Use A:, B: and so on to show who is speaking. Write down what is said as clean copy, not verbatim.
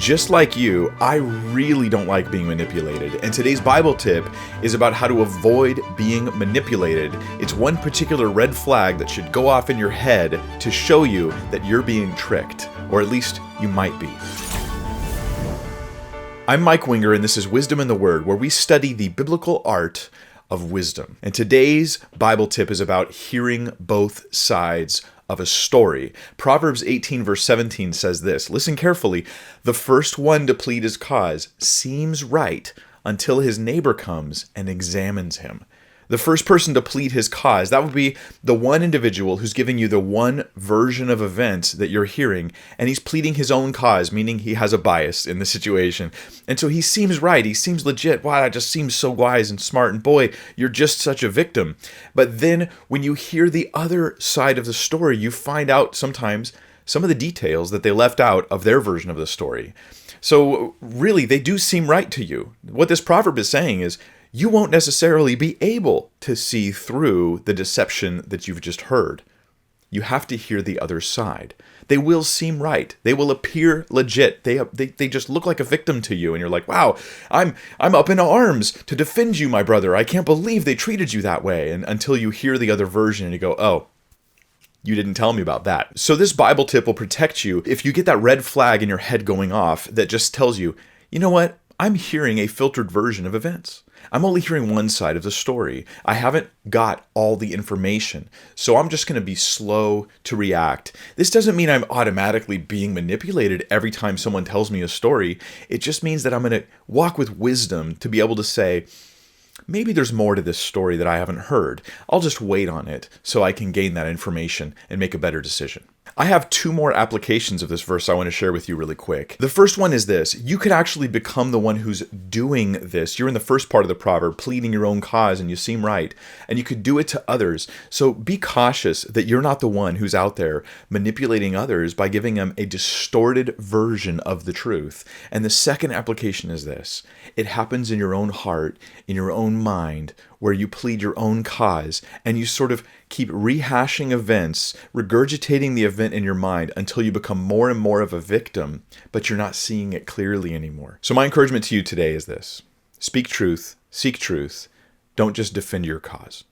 A: Just like you, I really don't like being manipulated, and today's Bible tip is about how to avoid being manipulated. It's one particular red flag that should go off in your head to show you that you're being tricked, or at least you might be. I'm Mike Winger, and this is Wisdom in the Word, where we study the biblical art of wisdom. And today's Bible tip is about hearing both sides of a story. Proverbs 18 verse 17 says this, listen carefully, the first one to plead his cause seems right until his neighbor comes and examines him. The first person to plead his cause, that would be the one individual who's giving you the one version of events that you're hearing, and he's pleading his own cause, meaning he has a bias in the situation. And so he seems right, he seems legit. Wow, that just seems so wise and smart, and boy, you're just such a victim. But then when you hear the other side of the story, you find out sometimes some of the details that they left out of their version of the story. So really, they do seem right to you. What this proverb is saying is, you won't necessarily be able to see through the deception that you've just heard. You have to hear the other side. They will seem right. They will appear legit. They just look like a victim to you, and you're like, wow, I'm up in arms to defend you, my brother. I can't believe they treated you that way. And until you hear the other version and you go, oh, you didn't tell me about that. So this Bible tip will protect you if you get that red flag in your head going off that just tells you, you know what? I'm hearing a filtered version of events. I'm only hearing one side of the story. I haven't got all the information, so I'm just going to be slow to react. This doesn't mean I'm automatically being manipulated every time someone tells me a story. It just means that I'm going to walk with wisdom to be able to say, maybe there's more to this story that I haven't heard. I'll just wait on it so I can gain that information and make a better decision. I have two more applications of this verse I want to share with you really quick. The first one is this. You could actually become the one who's doing this. You're in the first part of the proverb, pleading your own cause, and you seem right. And you could do it to others. So be cautious that you're not the one who's out there manipulating others by giving them a distorted version of the truth. And the second application is this. It happens in your own heart, in your own mind, where you plead your own cause, and you sort of keep rehashing events, regurgitating the event in your mind until you become more and more of a victim, but you're not seeing it clearly anymore. So my encouragement to you today is this. Speak truth, seek truth, don't just defend your cause.